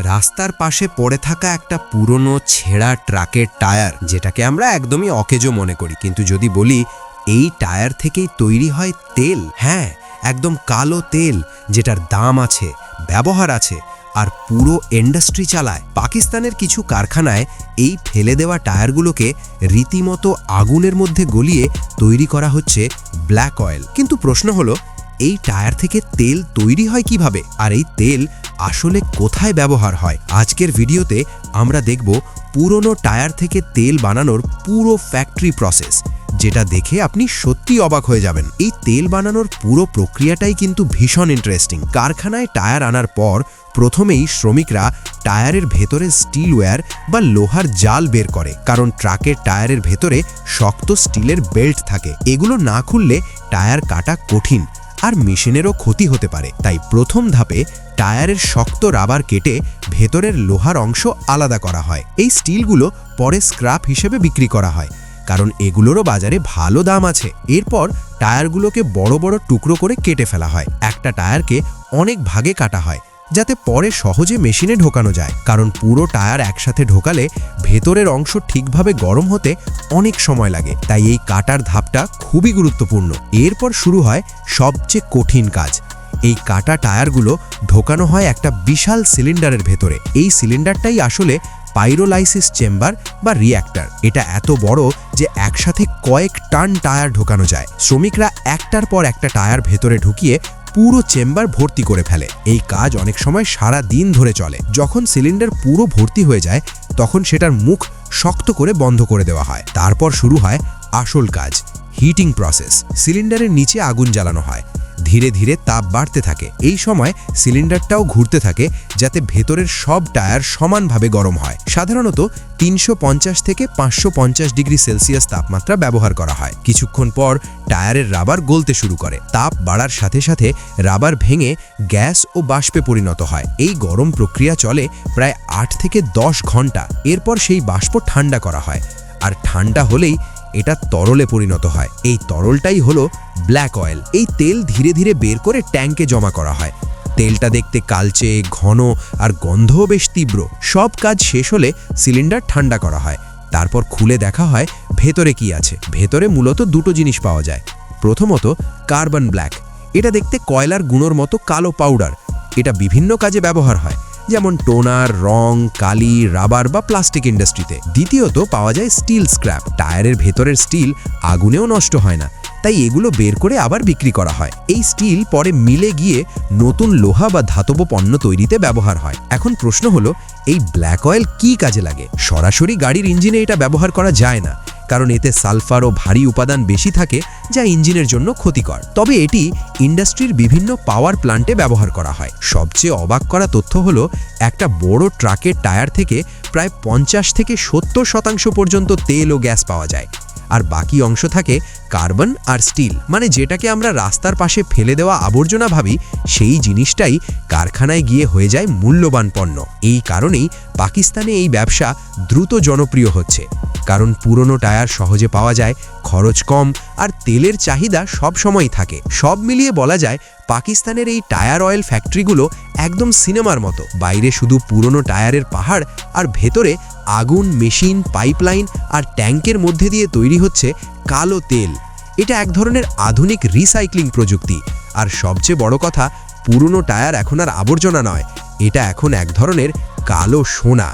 রাস্তার পাশে পড়ে থাকা একটা পুরনো ছেঁড়া ট্রাকের টায়ার, যেটাকে আমরা একদমই অকেজো মনে করি, কিন্তু যদি বলি এই টায়ার থেকেই তৈরি হয় তেল, হ্যাঁ, একদম কালো তেল, যেটার দাম আছে, ব্যবহার আছে, আর পুরো ইন্ডাস্ট্রি চালায়। পাকিস্তানের কিছু কারখানায় এই ফেলে দেওয়া টায়ারগুলোকে রীতিমতো আগুনের মধ্যে গলিয়ে তৈরি করা হচ্ছে ব্ল্যাক অয়েল। কিন্তু প্রশ্ন হলো, এই টায়ার থেকে তেল তৈরি হয় কিভাবে, আর এই তেল আসলে কোথায় ব্যবহার হয়? আজকের ভিডিওতে আমরা দেখব পুরনো টায়ার থেকে তেল বানানোর পুরো ফ্যাক্টরি প্রসেস, যেটা দেখে আপনি সত্যি অবাক হয়ে যাবেন। এই তেল বানানোর পুরো প্রক্রিয়াটাই কিন্তু ভীষণ ইন্টারেস্টিং। কারখানায় টায়ার আনার পর প্রথমেই শ্রমিকরা টায়ারের ভেতরে স্টিল ওয়্যার বা লোহার জাল বের করে, কারণ ট্রাকের টায়ারের ভেতরে শক্ত স্টিলের বেল্ট থাকে। এগুলো না খুললে টায়ার কাটা কঠিন আর মেশিনেরও ক্ষতি হতে পারে। তাই প্রথম ধাপে টায়ারের শক্ত রাবার কেটে ভেতরের লোহার অংশ আলাদা করা হয়। এই স্টিলগুলো পরে স্ক্র্যাপ হিসেবে বিক্রি করা হয়, কারণ এগুলোরও বাজারে ভালো দাম আছে। এরপর টায়ারগুলোকে বড় বড় টুকরো করে কেটে ফেলা হয়। একটা টায়ারকে অনেক ভাগে কাটা হয়, যাতে পরে সহজে মেশিনে ঢোকানো যায়, কারণ পুরো টায়ার একসাথে ঢোকালে ভেতরের অংশ ঠিকভাবে গরম হতে অনেক সময় লাগে। তাই এই কাটার ধাপটা খুবই গুরুত্বপূর্ণ। এরপর শুরু হয় সবচেয়ে কঠিন কাজ। এই কাটা টায়ারগুলো ঢোকানো হয় একটা বিশাল সিলিন্ডারের ভেতরে। এই সিলিন্ডারটাই আসলে পাইরোলাইসিস চেম্বার বা রিঅ্যাক্টর। এটা এত বড় যে একসাথে কয়েক টন টায়ার ঢোকানো যায়। শ্রমিকরা একটার পর একটা টায়ার ভেতরে ঢুকিয়ে পুরো চেম্বার ভর্তি করে ফেলে। এই কাজ অনেক সময় সারা দিন ধরে চলে। যখন সিলিন্ডার পুরো ভর্তি হয়ে যায়, তখন সেটার মুখ শক্ত করে বন্ধ করে দেওয়া হয়। তারপর শুরু হয় আসল কাজ, হিটিং প্রসেস। সিলিন্ডারের নিচে আগুন জ্বালানো হয়, ধীরে ধীরে তাপ বাড়তে থাকে। এই সময় সিলিন্ডারটাও ঘুরতে থাকে, যাতে ভেতরের সব টায়ার সমানভাবে গরম হয়। সাধারণত 350 থেকে 550 ডিগ্রি সেলসিয়াস তাপমাত্রা ব্যবহার করা হয়। কিছুক্ষণ পর টায়ারের রাবার গলতে শুরু করে। তাপ বাড়ার সাথে সাথে রাবার ভেঙে গ্যাস ও বাষ্পে পরিণত হয়। এই গরম প্রক্রিয়া চলে প্রায় 8 থেকে 10 ঘন্টা। এরপর সেই বাষ্প ঠান্ডা করা হয়, আর ঠান্ডা হলেই এটা তরলে পরিণত হয়। এই তরলটাই হলো ব্ল্যাক অয়েল। এই তেল ধীরে ধীরে বের করে ট্যাঙ্কে জমা করা হয়। তেলটা দেখতে কালচে, ঘন আর গন্ধও বেশ তীব্র। সব কাজ শেষ হলে সিলিন্ডার ঠান্ডা করা হয়। তারপর খুলে দেখা হয় ভেতরে কি আছে। ভেতরে মূলত দুটো জিনিস পাওয়া যায়। প্রথমত কার্বন ব্ল্যাক। এটা দেখতে কয়লার গুঁড়োর মতো কালো পাউডার। এটা বিভিন্ন কাজে ব্যবহার হয়, যেমন টোনার, রং, কালি, রাবার বা প্লাস্টিক ইন্ডাস্ট্রিতে। দ্বিতীয়ত পাওয়া যায় স্টিল স্ক্র্যাপ। টায়ারের ভেতরের স্টিল আগুনেও নষ্ট হয় না, তাই এগুলো বের করে আবার বিক্রি করা হয়। এই স্টিল পরে মিলে গিয়ে নতুন লোহা বা ধাতব পণ্য তৈরিতে ব্যবহার হয়। এখন প্রশ্ন হলো, এই ব্ল্যাক অয়েল কি কাজে লাগে? সরাসরি গাড়ির ইঞ্জিনে এটা ব্যবহার করা যায় না, কারণ এতে সালফার ও ভারী উপাদান বেশি থাকে, যা ইঞ্জিনের জন্য ক্ষতিকর। তবে এটি ইন্ডাস্ট্রির বিভিন্ন পাওয়ার প্ল্যান্টে ব্যবহার করা হয়। সবচেয়ে অবাক করা তথ্য হলো, একটা বড় ট্রাকের টায়ার থেকে প্রায় 50 থেকে 70% পর্যন্ত তেল ও গ্যাস পাওয়া যায়, আর বাকি অংশ থাকে কার্বন আর স্টিল। মানে যেটাকে আমরা রাস্তার পাশে ফেলে দেওয়া আবর্জনা ভাবি, সেই জিনিসটাই কারখানায় গিয়ে হয়ে যায় মূল্যবান পণ্য। এই কারণেই পাকিস্তানে এই ব্যবসা দ্রুত জনপ্রিয় হচ্ছে, কারণ পুরনো টায়ার সহজে পাওয়া যায়, খরচ কম, আর তেলের চাহিদা সব সময় থাকে। সব মিলিয়ে বলা যায়, পাকিস্তানের এই টায়ার অয়েল ফ্যাক্টরিগুলো একদম সিনেমার মতো। বাইরে শুধু পুরনো টায়ারের পাহাড়, আর ভেতরে আগুন, মেশিন, পাইপলাইন আর ট্যাঙ্কের মধ্যে দিয়ে তৈরি হচ্ছে কালো তেল। এটা এক ধরনের আধুনিক রিসাইক্লিং প্রযুক্তি। আর সবচেয়ে বড় কথা, পুরনো টায়ার এখন আর আবর্জনা নয়, এটা এখন এক ধরনের কালো সোনা।